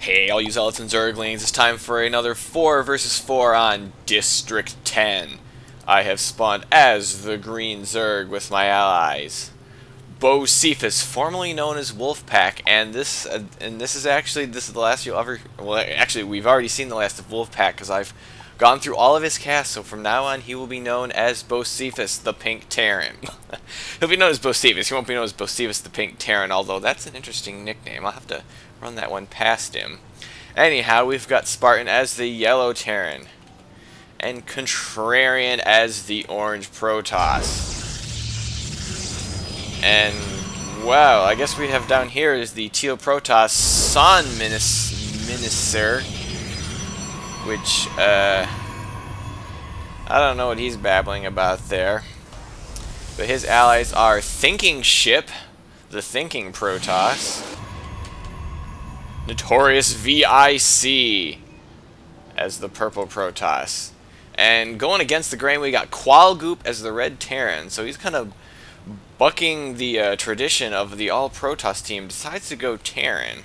Hey, all you Zealots and Zerglings, it's time for another 4 versus 4 on District 10. I have spawned as the Green Zerg with my allies. Bocephus, formerly known as Wolfpack, and this is the last you'll ever... Well, actually, we've already seen the last of Wolfpack, because I've gone through all of his casts, so from now on he will be known as Bocephus the Pink Terran. He'll be known as Bocephus, he won't be known as Bocephus the Pink Terran, although that's an interesting nickname. I'll have to run that one past him. Anyhow, we've got Spartan as the Yellow Terran, and Contrarian as the Orange Protoss. And, wow, I guess we have down here is the Teal Protoss Son Minister, which, I don't know what he's babbling about there. But his allies are Thinking Ship, the Thinking Protoss, Notorious VIC as the Purple Protoss. And going against the grain, we got Qualgoop as the Red Terran. So he's kind of bucking the tradition of the all-Protoss team. Decides to go Terran.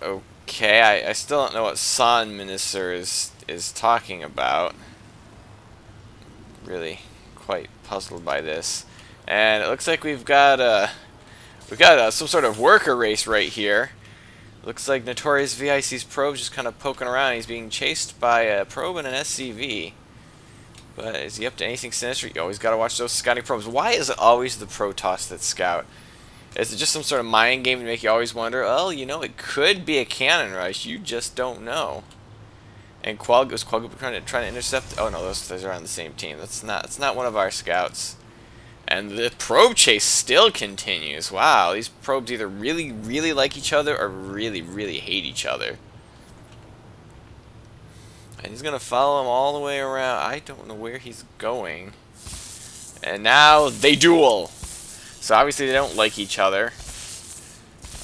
Okay, I still don't know what Son Minister is talking about. Really quite puzzled by this. And it looks like we've got some sort of worker race right here. Looks like Notorious VIC's probe just kind of poking around. He's being chased by a probe and an SCV. But is he up to anything sinister? You always got to watch those scouting probes. Why is it always the Protoss that scout? Is it just some sort of mind game to make you always wonder, oh, you know, it could be a cannon rush. You just don't know. And was Qualgoop trying to intercept? Oh no, those are on the same team. It's not one of our scouts. And the probe chase still continues. Wow, these probes either really, really like each other or really, really hate each other. And he's going to follow him all the way around. I don't know where he's going. And now they duel. So obviously they don't like each other.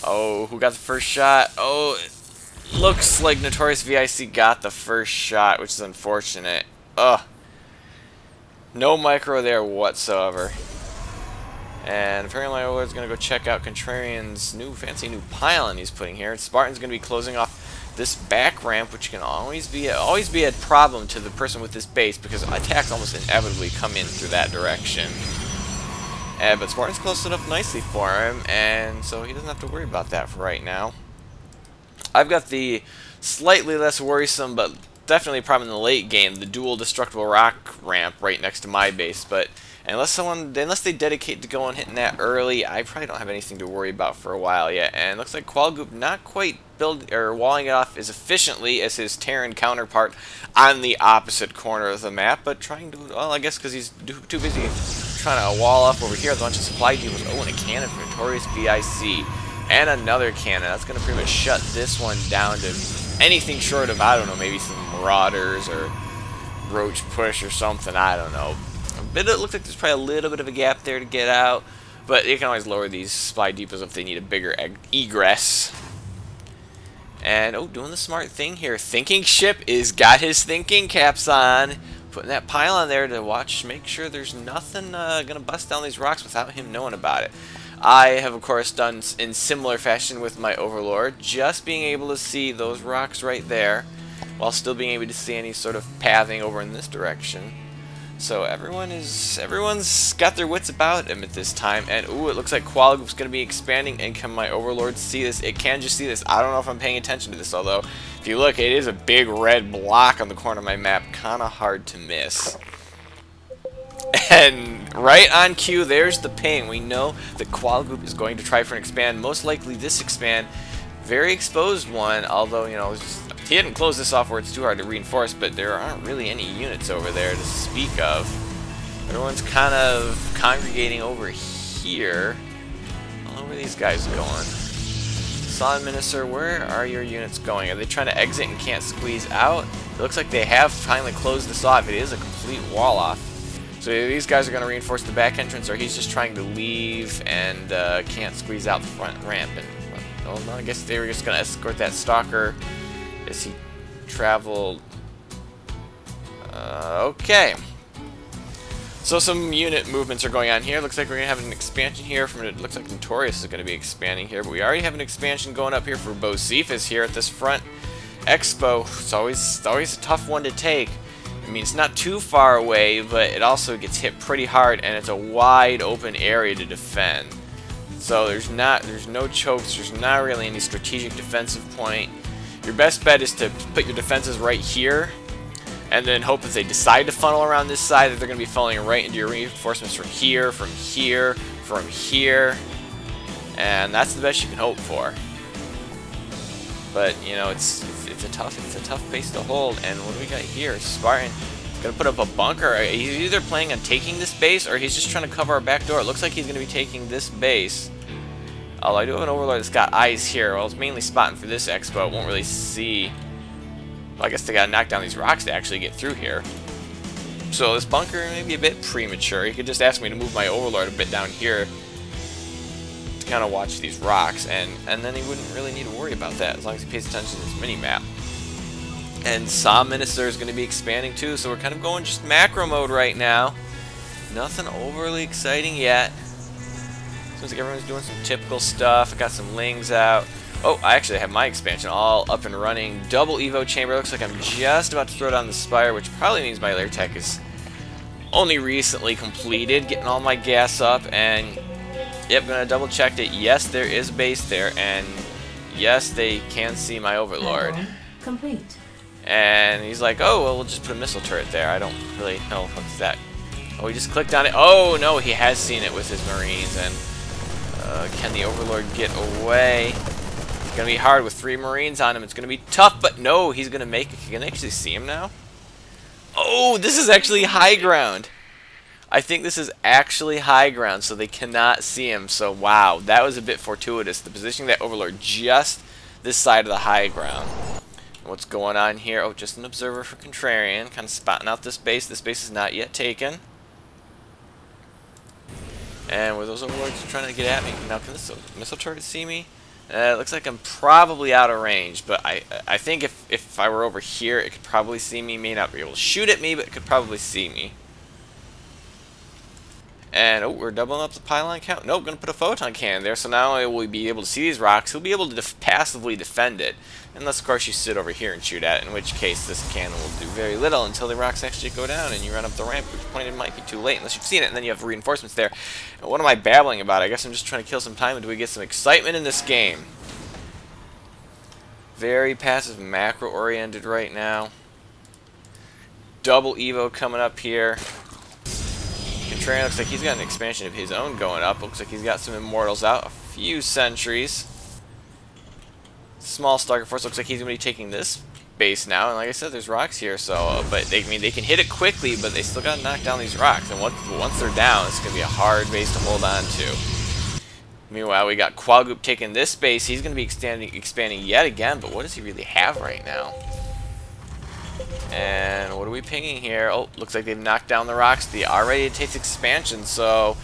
Oh, who got the first shot? Oh, it looks like Notorious VIC got the first shot, which is unfortunate. Ugh. No micro there whatsoever. And apparently my overlord's going to go check out Contrarian's fancy new pylon he's putting here. Spartan's going to be closing off this back ramp, which can always be a problem to the person with this base, because attacks almost inevitably come in through that direction. But Spartan's closed it up nicely for him, and so he doesn't have to worry about that for right now. I've got the slightly less worrisome, but definitely a problem in the late game, the dual destructible rock ramp right next to my base. But unless they dedicate to going hitting that early, I probably don't have anything to worry about for a while yet. And it looks like Qualgoop not quite walling it off as efficiently as his Terran counterpart on the opposite corner of the map, but trying to, well, I guess because he's too busy trying to wall up over here with a bunch of supply depots. Oh, and a cannon for Notorious VIC. And another cannon. That's going to pretty much shut this one down to anything short of, I don't know, maybe some Marauders or Roach Push or something, I don't know. But it looks like there's probably a little bit of a gap there to get out, but you can always lower these supply depots if they need a bigger egress. And, oh, doing the smart thing here. Thinking Ship is got his thinking caps on. Putting that pylon there to make sure there's nothing going to bust down these rocks without him knowing about it. I have, of course, done in similar fashion with my Overlord, just being able to see those rocks right there, while still being able to see any sort of pathing over in this direction. So everyone's got their wits about them at this time. And ooh, it looks like Qualgoop's going to be expanding. And can my Overlord see this? It can just see this. I don't know if I'm paying attention to this, although if you look, it is a big red block on the corner of my map. Kind of hard to miss. And right on cue, there's the ping. We know that Qualgoop is going to try for an expand. Most likely this expand. Very exposed one, although, you know, he didn't close this off where it's too hard to reinforce, but there aren't really any units over there to speak of. Everyone's kind of congregating over here. I don't know where these guys are going. Son Minister, where are your units going? Are they trying to exit and can't squeeze out? It looks like they have finally closed this off. It is a complete wall off. So either these guys are going to reinforce the back entrance, or he's just trying to leave and can't squeeze out the front ramp. And, well, no, I guess they were just going to escort that stalker as he traveled. Okay. So some unit movements are going on here. Looks like we're going to have an expansion here. From it looks like Notorious is going to be expanding here. But we already have an expansion going up here for Bocephus here at this front expo. It's always a tough one to take. I mean, it's not too far away, but it also gets hit pretty hard, and it's a wide open area to defend. So there's no chokes, there's not really any strategic defensive point. Your best bet is to put your defenses right here, and then hope if they decide to funnel around this side that they're going to be funneling right into your reinforcements from here, from here, from here, and that's the best you can hope for. But you know, it's a tough base to hold. And what do we got here? Spartan gonna put up a bunker. He's either planning on taking this base or he's just trying to cover our back door. It looks like he's gonna be taking this base. Although I do have an overlord that's got eyes here. Well, it's mainly spotting for this expo. It won't really see. Well, I guess they gotta knock down these rocks to actually get through here. So this bunker may be a bit premature. He could just ask me to move my overlord a bit down here to kind of watch these rocks, and then he wouldn't really need to worry about that as long as he pays attention to this mini-map. And Psalm Minister is going to be expanding too, so we're kind of going just macro mode right now. Nothing overly exciting yet. Seems like everyone's doing some typical stuff. I got some lings out. Oh, I actually have my expansion all up and running. Double Evo chamber. Looks like I'm just about to throw down the spire, which probably means my lair tech is only recently completed. Getting all my gas up, and yep, gonna double check it. Yes, there is a base there, and yes, they can see my overlord. Complete. And he's like, oh, well, we'll just put a missile turret there. I don't really know what's that. Oh, he just clicked on it. Oh, no, he has seen it with his Marines. And can the Overlord get away? It's going to be hard with 3 Marines on him. It's going to be tough, but no, he's going to make it. Can they actually see him now? Oh, this is actually high ground. I think this is actually high ground, so they cannot see him. So, wow, that was a bit fortuitous. The positioning of that Overlord just this side of the high ground. What's going on here? Oh, just an observer for Contrarian. Kind of spotting out this base. This base is not yet taken. And were those overlords trying to get at me? Now, can this missile turret see me? It looks like I'm probably out of range, but I think if I were over here, it could probably see me. May not be able to shoot at me, but it could probably see me. And, oh, we're doubling up the pylon count. Nope, going to put a photon cannon there, so not only will we be able to see these rocks, he'll be able to passively defend it. Unless, of course, you sit over here and shoot at it, in which case this cannon will do very little until the rocks actually go down and you run up the ramp, which point it might be too late unless you've seen it, and then you have reinforcements there. And what am I babbling about? I guess I'm just trying to kill some time until we get some excitement in this game. Very passive macro-oriented right now. Double Evo coming up here. Contrarian looks like he's got an expansion of his own going up. Looks like he's got some Immortals out. A few sentries. Small Starcraft force looks like he's going to be taking this base now. And like I said, there's rocks here. So, but they can hit it quickly, but they still got to knock down these rocks. And once they're down, it's going to be a hard base to hold on to. Meanwhile, we got Qualgoop taking this base. He's going to be expanding yet again. But what does he really have right now? And what are we pinging here? Oh, looks like they've knocked down the rocks. They are ready to take expansion, so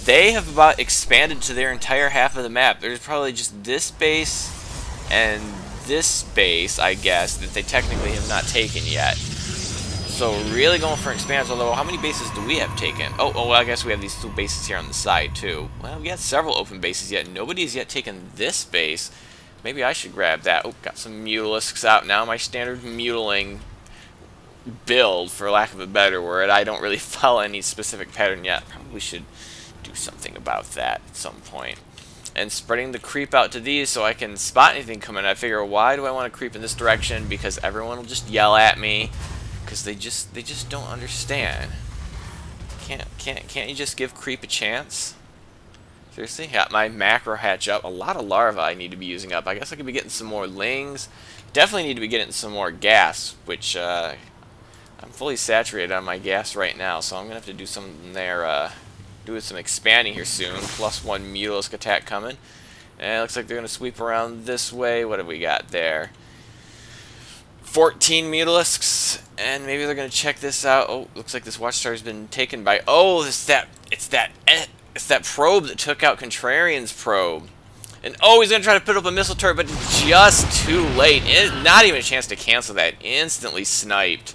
they have about expanded to their entire half of the map. There's probably just this base and this base, I guess, that they technically have not taken yet. So really going for expansion, although how many bases do we have taken? Oh, well, I guess we have these 2 bases here on the side, too. Well, we got several open bases yet. Nobody's yet taken this base. Maybe I should grab that. Oh, got some Mutalisks out now. My standard mutiling build, for lack of a better word. I don't really follow any specific pattern yet. Probably should do something about that at some point. And spreading the creep out to these so I can spot anything coming. I figure, why do I want to creep in this direction? Because everyone will just yell at me. Because they just don't understand. Can't you just give creep a chance? Seriously? Got my macro hatch up. A lot of larvae I need to be using up. I guess I could be getting some more lings. Definitely need to be getting some more gas, which I'm fully saturated on my gas right now, so I'm going to have to do something there, do some expanding here soon. +1 Mutalisk attack coming. And it looks like they're going to sweep around this way. What have we got there? 14 Mutalisks, and maybe they're going to check this out. Oh, looks like this Watchtower has been taken by... Oh, it's that probe that took out Contrarian's probe. And oh, he's going to try to put up a missile turret, but just too late. Not even a chance to cancel that. Instantly sniped.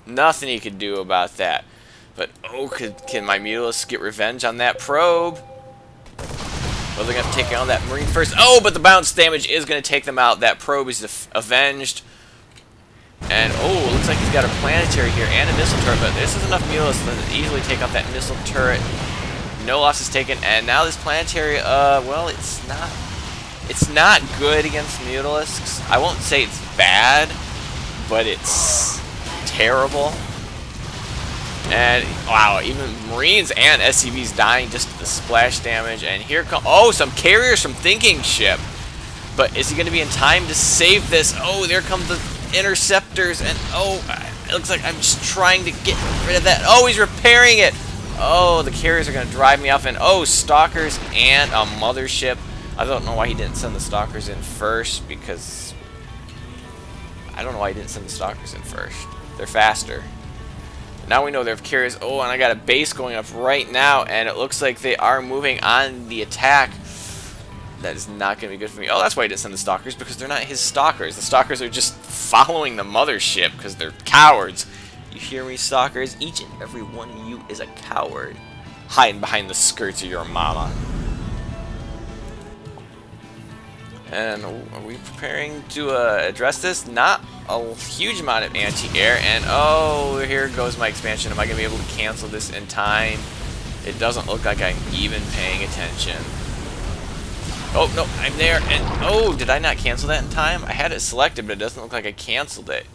Nothing he could do about that. But, oh, can my Mutalisks get revenge on that probe? Well, they're going to take out that Marine first. Oh, but the bounce damage is going to take them out. That probe is avenged. And, oh, it looks like he's got a planetary here and a missile turret, but this is enough Mutalisks to easily take out that missile turret. No losses taken, and now this planetary, well, it's not good against Mutalisks. I won't say it's bad, but it's terrible. And, wow, even Marines and SCVs dying just to the splash damage. And here come, oh, some carriers from Thinking Ship. But is he going to be in time to save this? Oh, there come the interceptors, and oh, it looks like I'm just trying to get rid of that. Oh, he's repairing it. Oh, the carriers are going to drive me off, and oh, stalkers and a mothership. I don't know why he didn't send the stalkers in first, because I don't know why he didn't send the stalkers in first. They're faster. Now we know they have carriers. Oh, and I got a base going up right now, and it looks like they are moving on the attack. That is not going to be good for me. Oh, that's why he didn't send the stalkers, because they're not his stalkers. The stalkers are just following the mothership, because they're cowards. You hear me, stalkers? Each and every one of you is a coward, hiding behind the skirts of your mama. And are we preparing to address this? Not a huge amount of anti-air. And oh, here goes my expansion. Am I going to be able to cancel this in time? It doesn't look like I'm even paying attention. Oh, no, I'm there. And oh, did I not cancel that in time? I had it selected, but it doesn't look like I canceled it.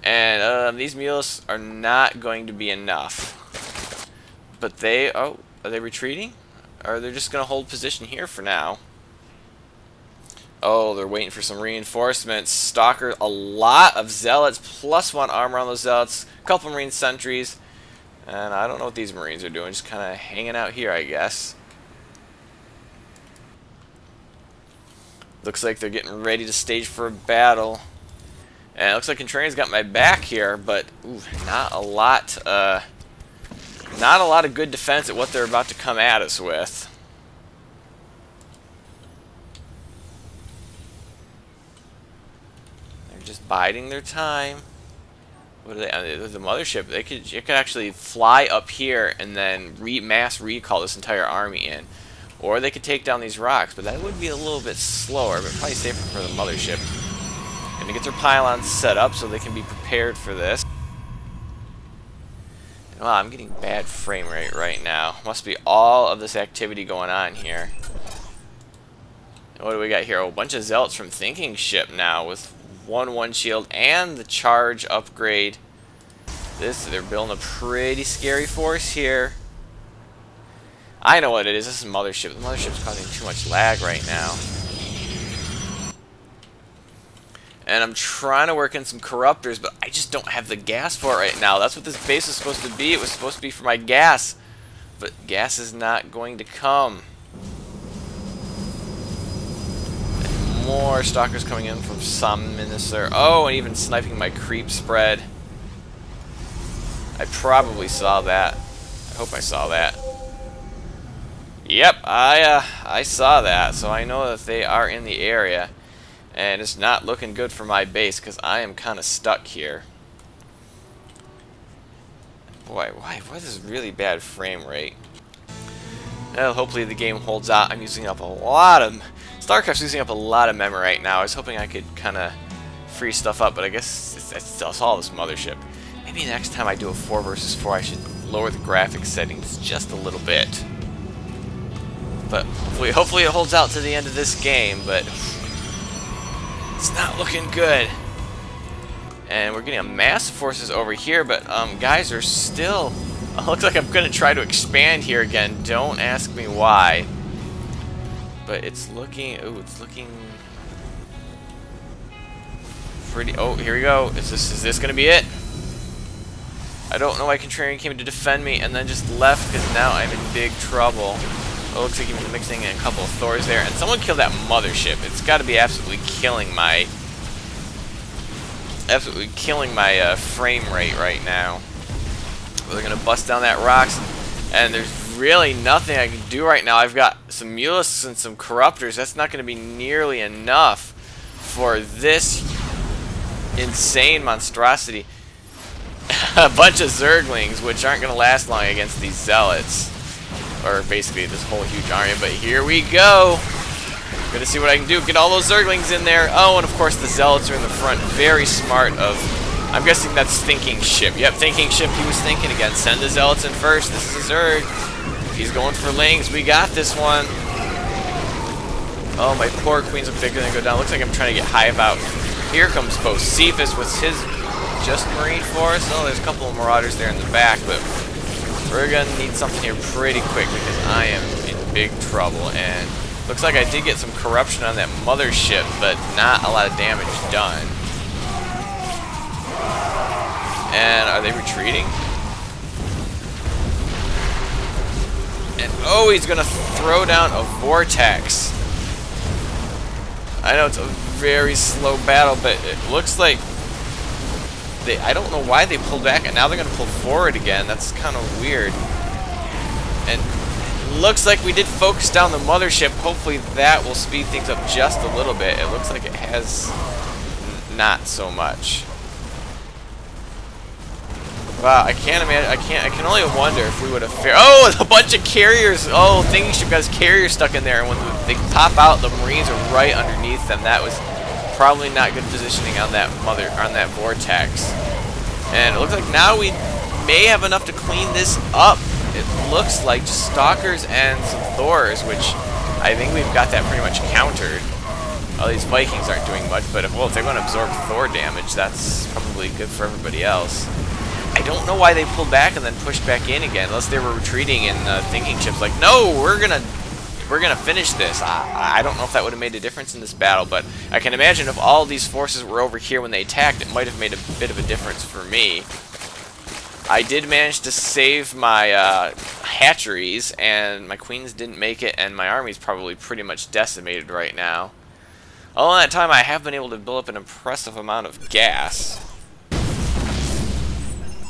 And these mules are not going to be enough. But they, oh, are they retreating? Or they're just going to hold position here for now. Oh, they're waiting for some reinforcements. Stalker, a lot of zealots, +1 armor on those zealots, a couple marine sentries. And I don't know what these marines are doing, just kind of hanging out here, I guess. Looks like they're getting ready to stage for a battle. And it looks like Contrarian's got my back here, but ooh, not a lot of good defense at what they're about to come at us with. They're just biding their time. What are they? The mothership. It could actually fly up here and then mass recall this entire army in. Or they could take down these rocks, but that would be a little bit slower, but probably safer for the mothership. Gonna get their pylons set up so they can be prepared for this. Wow, I'm getting bad frame rate right now. Must be all of this activity going on here. And what do we got here? Oh, a bunch of zealots from Thinking Ship now with 1/1 shield and the charge upgrade. They're building a pretty scary force here. I know what it is. This is Mothership. The Mothership's causing too much lag right now. And I'm trying to work in some corruptors, but I just don't have the gas for it right now. That's what this base is supposed to be. It was supposed to be for my gas. But gas is not going to come. And more stalkers coming in from some minister. Oh, and even sniping my creep spread. I probably saw that. I hope I saw that. Yep, I saw that, so I know that they are in the area, and it's not looking good for my base because I am kind of stuck here. Boy, why is this really bad frame rate? Well, hopefully the game holds out. I'm using up a lot of Starcraft's using up a lot of memory right now. I was hoping I could kind of free stuff up, but I guess it's all this mothership. Maybe next time I do a 4 versus 4, I should lower the graphics settings just a little bit. But hopefully it holds out to the end of this game, but it's not looking good. And we're getting a mass of forces over here, but guys are still... looks like I'm going to try to expand here again. Don't ask me why. But it's looking... ooh, it's looking... pretty... oh, here we go. Is this going to be it? I don't know why Contrarian came to defend me and then just left, because now I'm in big trouble. Oh, looks like he's mixing in a couple of Thors there. And someone killed that mothership. It's got to be absolutely killing my... frame rate right now. They're going to bust down that rocks. And there's really nothing I can do right now. I've got some Mulisks and some Corruptors. That's not going to be nearly enough for this insane monstrosity. a bunch of Zerglings, which aren't going to last long against these Zealots. Or basically this whole huge army, but here we go! Gonna see what I can do. Get all those Zerglings in there. Oh, and of course the Zealots are in the front. Very smart of... I'm guessing that's Thinking Ship. Yep, Thinking Ship, he was thinking again. Send the Zealots in first. This is a Zerg. He's going for Lings. We got this one. Oh, my poor Queens look like they're gonna go down. Looks like I'm trying to get Hive out. Here comes Bocephus with his just Marine Force. Oh, there's a couple of Marauders there in the back, but we're gonna need something here pretty quick because I am in big trouble. And looks like I did get some corruption on that mothership, but not a lot of damage done. And are they retreating? And oh, he's gonna throw down a vortex. I know it's a very slow battle, but it looks like I don't know why they pulled back, and now they're gonna pull forward again. That's kind of weird. And it looks like we did focus down the mothership. Hopefully that will speed things up just a little bit. It looks like it has not so much. Wow, I can't imagine. I can only wonder if we would have fared. Oh, a bunch of carriers. Oh, Thinking Ship got his carrier stuck in there, and when they pop out, the Marines are right underneath them. That was probably not good positioning on that vortex. And it looks like now we may have enough to clean this up. It looks like just Stalkers and some Thors, which I think we've got that pretty much countered. Well, these Vikings aren't doing much, but if they're going to absorb Thor damage, that's probably good for everybody else. I don't know why they pulled back and then pushed back in again, unless they were retreating and Thinking Ship's like, no, we're gonna finish this. I don't know if that would have made a difference in this battle, but I can imagine if all these forces were over here when they attacked, it might have made a bit of a difference for me. I did manage to save my hatcheries, and my queens didn't make it, and my army's probably pretty much decimated right now. All in that time, I have been able to build up an impressive amount of gas.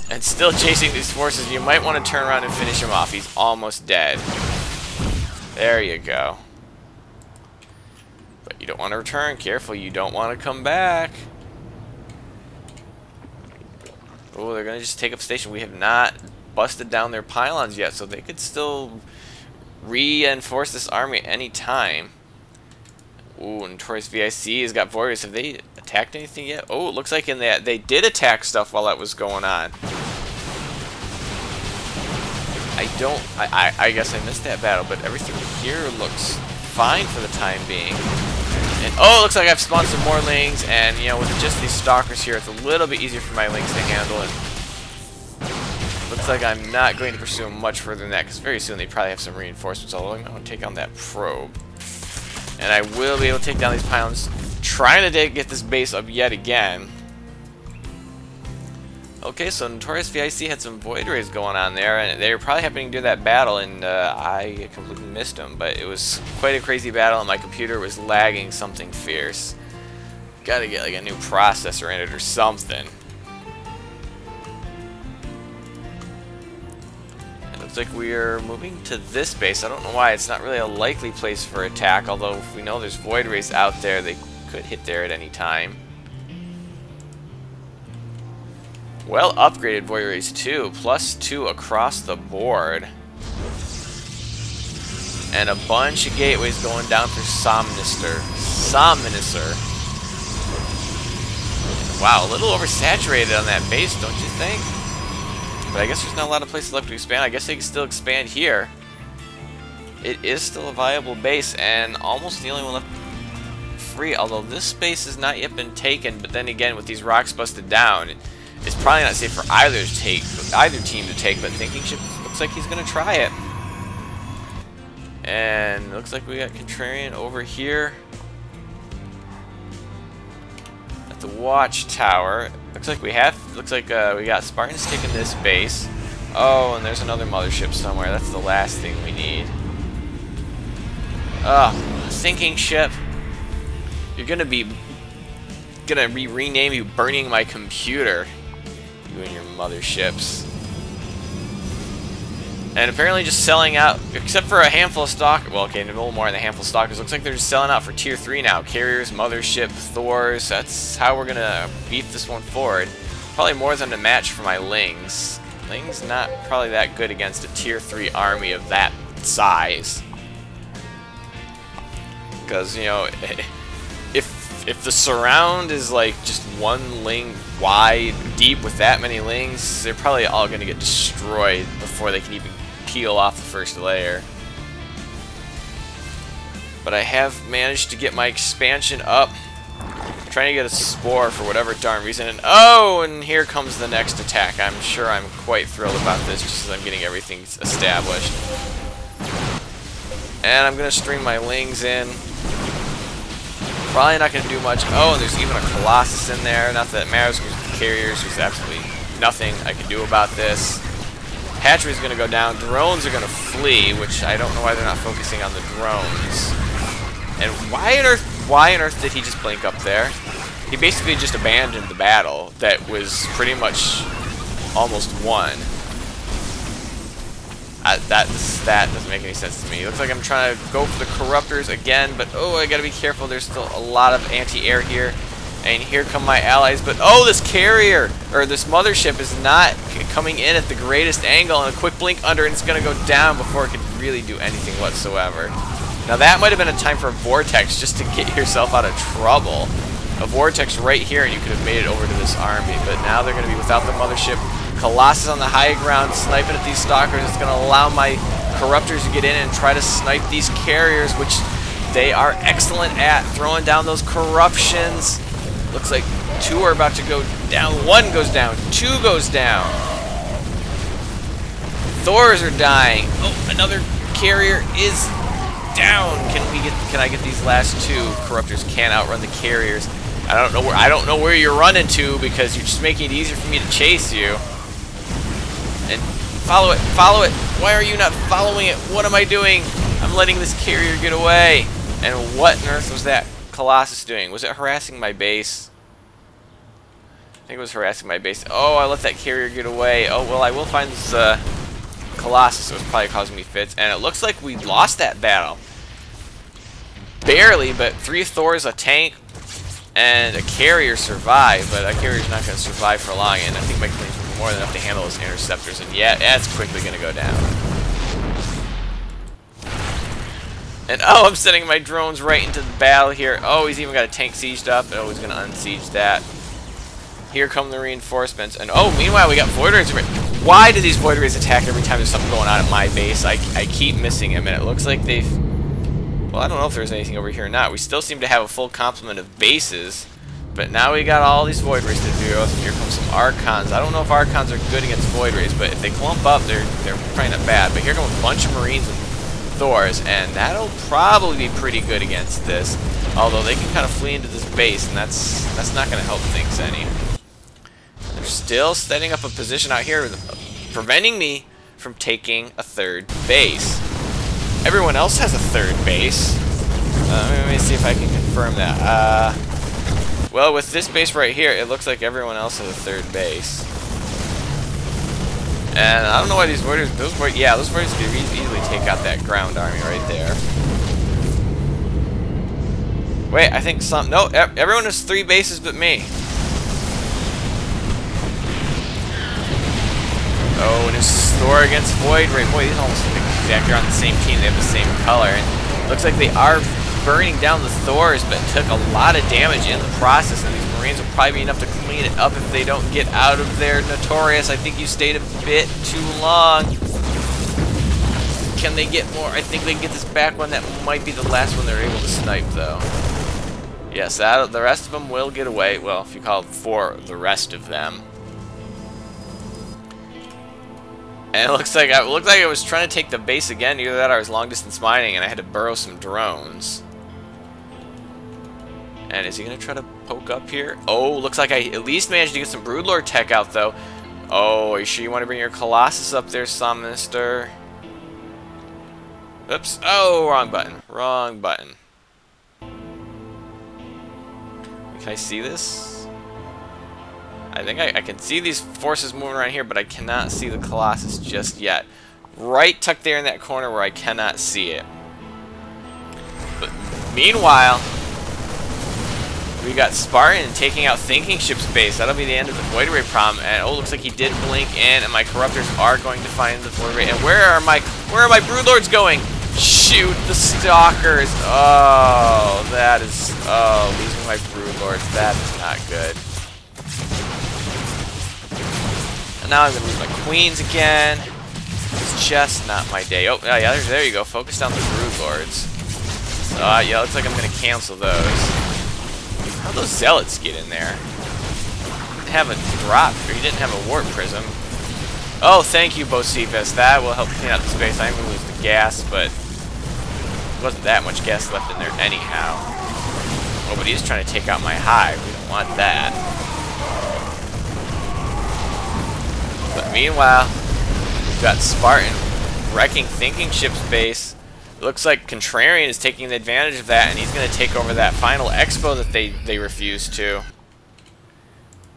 And still chasing these forces, you might want to turn around and finish him off. He's almost dead. There you go. But you don't want to return. Careful, you don't want to come back. Oh, they're going to just take up station. We have not busted down their pylons yet, so they could still reinforce this army at any time. Ooh, Notorious VIC has got Voiders. Have they attacked anything yet? Oh, it looks like in that they did attack stuff while that was going on. I guess I missed that battle, but everything here looks fine for the time being. And oh, it looks like I've spawned some more Lings, and you know, with just these Stalkers here, it's a little bit easier for my Lings to handle. And looks like I'm not going to pursue them much further than that, because very soon they probably have some reinforcements, although I'm going to take on that probe. And I will be able to take down these pylons, trying to get this base up yet again. Okay, so Notorious VIC had some Void Rays going on there, and they were probably happening to do that battle, and I completely missed them. But it was quite a crazy battle, and my computer was lagging something fierce. Gotta get like a new processor in it or something. It looks like we are moving to this base. I don't know why. It's not really a likely place for attack, although if we know there's Void Rays out there, they could hit there at any time. Well upgraded Void Rays too, +2 across the board. And a bunch of gateways going down for Somnister. Wow, a little oversaturated on that base, don't you think? But I guess there's not a lot of places left to expand. I guess they can still expand here. It is still a viable base, and almost the only one left free, although this space has not yet been taken, but then again, with these rocks busted down, it's probably not safe for either team to take, but Thinking Ship looks like he's going to try it. And it looks like we got Contrarian over here at the watchtower. Looks like we got Spartans taking this base. Oh, and there's another mothership somewhere. That's the last thing we need. Thinking Ship. You're gonna rename you Burning My Computer. You and your motherships. And apparently just selling out, except for a handful of stalkers. Well, okay, a little more than a handful of stalkers. Looks like they're just selling out for tier 3 now. Carriers, mothership, Thors. That's how we're gonna beef this one forward. Probably more than a match for my Lings. Ling's not probably that good against a tier 3 army of that size. Because, you know, if the surround is like just one Ling wide deep with that many Lings, they're probably all going to get destroyed before they can even peel off the first layer. But I have managed to get my expansion up. I'm trying to get a spore for whatever darn reason. And oh, and here comes the next attack. I'm sure I'm quite thrilled about this just as I'm getting everything established. And I'm going to string my Lings in. Probably not going to do much. Oh, and there's even a Colossus in there. Not that it matters because the carriers, there's absolutely nothing I can do about this. Hatchery's going to go down. Drones are going to flee, which I don't know why they're not focusing on the drones. And why on earth did he just blink up there? He basically just abandoned the battle that was pretty much almost won. That doesn't make any sense to me. It looks like I'm trying to go for the Corruptors again, but oh, I gotta be careful. There's still a lot of anti-air here. And here come my allies, but oh, this carrier, or this mothership is not coming in at the greatest angle, and a quick blink under, and it's gonna go down before it could really do anything whatsoever. Now that might have been a time for a Vortex just to get yourself out of trouble. A Vortex right here, and you could have made it over to this army, but now they're gonna be without the mothership. Colossus on the high ground sniping at these stalkers. It's going to allow my Corruptors to get in and try to snipe these carriers, which they are excellent at, throwing down those corruptions. Looks like 2 are about to go down. 1 goes down. 2 goes down. Thors are dying. Oh, another carrier is down. Can I get these last 2? Corruptors can't outrun the carriers. I don't know where you're running to because you're just making it easier for me to chase you. And follow it, follow it. Why are you not following it? What am I doing? I'm letting this carrier get away. And what on earth was that Colossus doing? Was it harassing my base? I think it was harassing my base. Oh, I let that carrier get away. Oh, well, I will find this Colossus. It was probably causing me fits. And it looks like we lost that battle. Barely, but 3 Thors, a tank, and a carrier survived. But that carrier's not going to survive for long. And I think my planes were more than enough to handle those interceptors. And yeah, it's quickly going to go down. And oh, I'm sending my drones right into the battle here. Oh, he's even got a tank sieged up. Oh, he's going to unsiege that. Here come the reinforcements. And oh, meanwhile, we got Void Rays. Why do these Void Rays attack every time there's something going on at my base? I keep missing him, and it looks like they've... Well, I don't know if there's anything over here or not. We still seem to have a full complement of bases. But now we got all these Void Rays to deal with. Here comes some Archons. I don't know if Archons are good against Void Rays, but if they clump up, they're probably not bad. But here come a bunch of Marines and Thors, and that'll probably be pretty good against this. Although they can kind of flee into this base, and that's not going to help things any. They're still setting up a position out here, preventing me from taking a 3rd base. Everyone else has a 3rd base. Let me see if I can confirm that. Well, with this base right here, it looks like everyone else has a 3rd base. And I don't know why these Voiders... those Voiders could easily take out that ground army right there. Wait, I think some... No, everyone has 3 bases but me. Oh, and it's Thor against Void Ray. Boy, these almost look exactly on the same team. They have the same color. And it looks like they are burning down the Thors, but took a lot of damage in the process. And these Marines will probably be enough to clean it up if they don't get out of there. Notorious, I think you stayed a bit too long. Can they get more? I think they can get this back one. That might be the last one they're able to snipe, though. Yes, the rest of them will get away. Well, if you call it for the rest of them. And it looks like I was trying to take the base again. Either that or I was long distance mining, and I had to burrow some drones. And is he gonna try to poke up here? Oh, looks like I at least managed to get some Broodlord tech out though. Oh, are you sure you want to bring your Colossus up there, Summonister? Oops. Oh, wrong button. Wrong button. Can I see this? I think I can see these forces moving around here, but I cannot see the Colossus just yet. Right tucked there in that corner where I cannot see it. But meanwhile, We got Spartan taking out Thinking Ship's base. That'll be the end of the Void Ray problem. And oh, looks like he did blink in, and my Corruptors are going to find the Void Ray. And where are my Broodlords going? Shoot the Stalkers! Oh, that is losing my Broodlords. That is not good. And now I'm gonna lose my Queens again. It's just not my day. Oh, yeah, there you go. Focus on the Broodlords. Yeah, looks like I'm gonna cancel those. How'd those Zealots get in there? He didn't have a drop, or he didn't have a Warp Prism. Oh, thank you, Bocephus. That will help clean out the space. I'm gonna lose the gas, but there wasn't that much gas left in there anyhow. Oh, but he's trying to take out my hive. We don't want that. But meanwhile, we've got Spartan wrecking Thinking Ship's base. Looks like Contrarian is taking advantage of that, and he's going to take over that final expo that they refused to.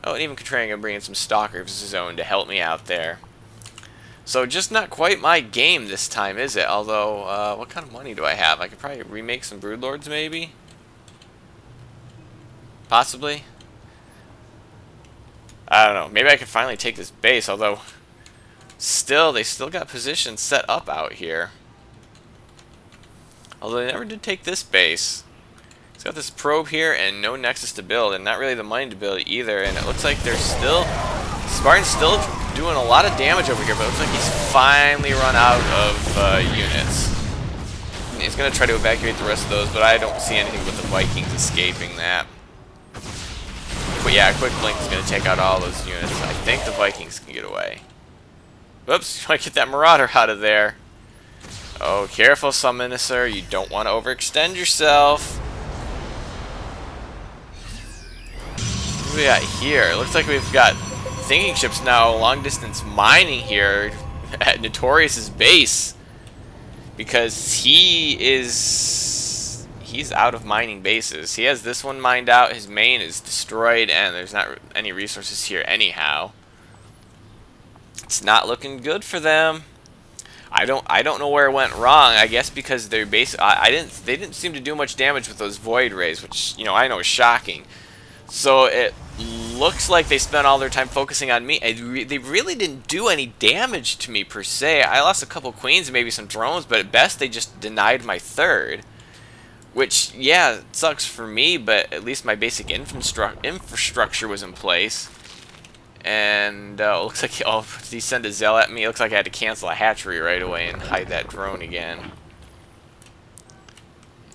Oh, and even Contrarian going to bring in some Stalkers of his own to help me out there. So just not quite my game this time, is it? Although, what kind of money do I have? I could probably remake some Broodlords, maybe? Possibly? I don't know. Maybe I could finally take this base, although they still got positions set up out here. Although they never did take this base. It's got this probe here and no nexus to build, and not really the money to build either. And it looks like they're still... Spartan's still doing a lot of damage over here, but it looks like he's finally run out of units. And he's going to try to evacuate the rest of those, but I don't see anything with the Vikings escaping that. But yeah, a quick blink is going to take out all those units. I think the Vikings can get away. Whoops, trying to get that Marauder out of there. Oh, careful, Summoner. You don't want to overextend yourself. What do we got here? It looks like we've got Thinking Ships now long-distance mining here at Notorious's base. Because he's out of mining bases. He has this one mined out, his main is destroyed, and there's not any resources here anyhow. It's not looking good for them. I don't know where it went wrong. I guess because their base they didn't seem to do much damage with those Void Rays, which I know is shocking. So it looks like they spent all their time focusing on me. They really didn't do any damage to me per se. I lost a couple Queens and maybe some drones, but at best they just denied my third. Which, yeah, it sucks for me, but at least my basic infrastructure was in place. And it looks like did he send a Zell at me? It looks like I had to cancel a hatchery right away and hide that drone again.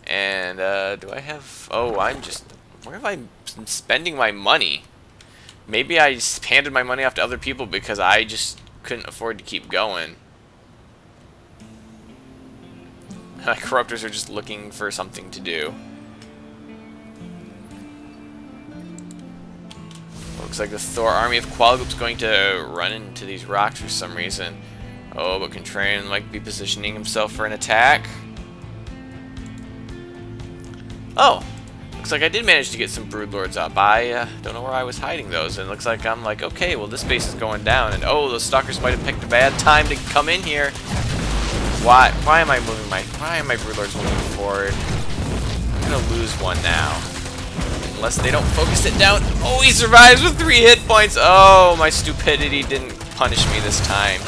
And do I have... Oh, where have I been spending my money? Maybe I just handed my money off to other people because I just couldn't afford to keep going. My Corruptors are just looking for something to do. Looks like the Thor army of Qualgoop's going to run into these rocks for some reason. Oh, but Contrarian might be positioning himself for an attack. Oh, looks like I did manage to get some Broodlords up. I don't know where I was hiding those, and it looks like I'm like, okay, well this base is going down, and oh, those Stalkers might have picked a bad time to come in here. Why am I Broodlords moving forward? I'm gonna lose one now. Unless they don't focus it down. Oh, he survives with 3 hit points. Oh, my stupidity didn't punish me this time.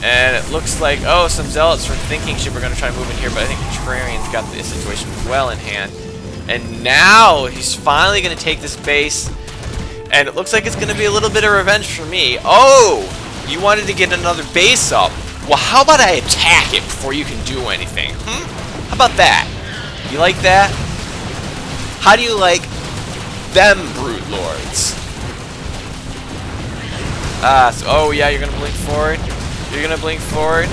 And it looks like, oh, some Zealots from Thinking Ship are going to try to move in here, but I think Contrarian's got the situation well in hand. And now he's finally going to take this base, and it looks like it's going to be a little bit of revenge for me. Oh, you wanted to get another base up. Well, how about I attack it before you can do anything? How about that? You like that? How do you like them Broodlords? Oh yeah, you're gonna blink forward. You're gonna blink forward.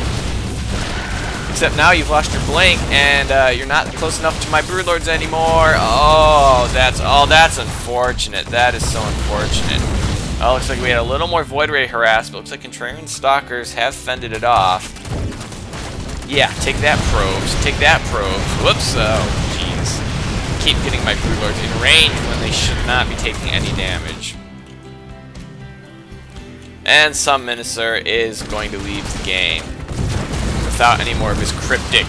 Except now you've lost your blink, and you're not close enough to my Broodlords anymore. Oh, that's unfortunate. That is so unfortunate. Oh, looks like we had a little more Void Ray harass, but looks like Contrarian Stalkers have fended it off. Yeah, take that, probes. Take that, probes. Whoops. Oh, jeez. Keep getting my Broodlords in range when they should not be taking any damage. And some Minister is going to leave the game without any more of his cryptic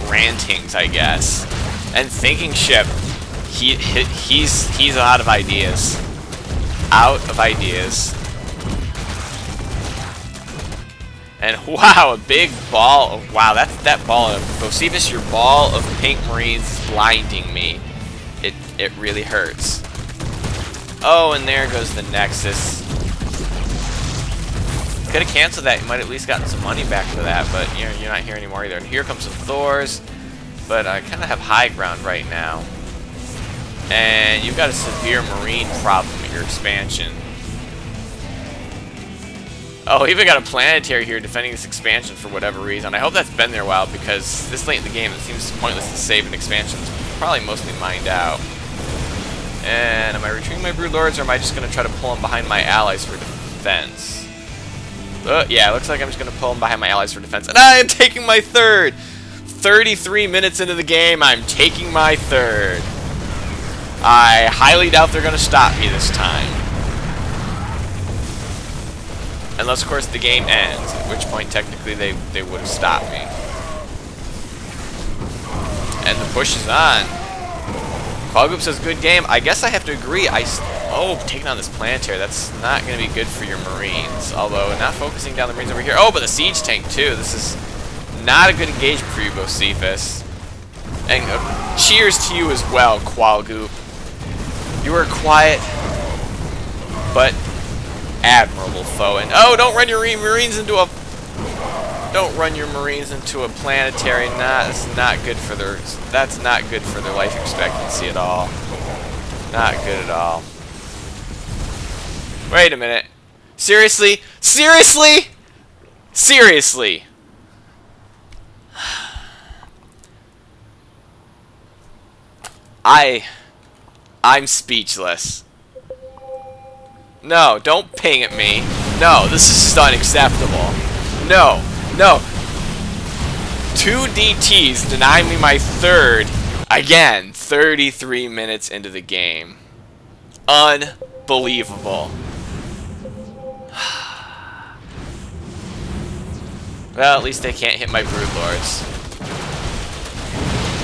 rantings, I guess. And thinking ship. He's out of ideas. Out of ideas. And wow, a big ball. Wow, that ball of Bocephus, your ball of pink marines is blinding me. It really hurts. Oh, and there goes the Nexus. Could have canceled that. You might at least gotten some money back for that, but you're not here anymore either. And here comes some Thors, but I kind of have high ground right now. And you've got a severe marine problem at your expansion. Oh, even got a planetary here defending this expansion for whatever reason. I hope that's been there a while, because this late in the game it seems pointless to save an expansion that's probably mostly mined out. And am I retreating my Broodlords, or am I just going to try to pull them behind my allies for defense? Yeah, it looks like I'm just going to pull them behind my allies for defense. And I am taking my third! 33 minutes into the game, I'm taking my third. I highly doubt they're going to stop me this time. Unless, of course, the game ends, at which point, technically, they would have stopped me. And the push is on. Call Group says, good game. I guess I have to agree. Oh, taking on this planetary. That's not going to be good for your Marines. Although, not focusing down the Marines over here. Oh, but the siege tank, too. This is not a good engagement for you, Bocephus. And cheers to you as well, Qual Goop. You were quiet, but admirable foe. And oh, don't run your Marines into a... Don't run your Marines into a planetary. That's not good for their. That's not good for their life expectancy at all. Not good at all. Wait a minute. Seriously? Seriously? Seriously? I'm speechless. No, don't ping at me. No, this is just unacceptable. No. No. 2 DTs deny me my third. Again, 33 minutes into the game. Unbelievable. Well, at least they can't hit my Broodlords.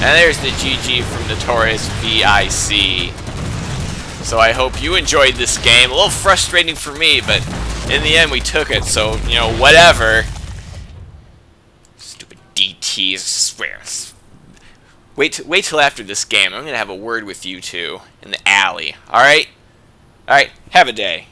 And there's the GG from Notorious VIC. So I hope you enjoyed this game. A little frustrating for me, but in the end we took it, so, you know, whatever. Stupid DTs, I swear. Wait till after this game. I'm going to have a word with you two in the alley. Alright? Alright, have a day.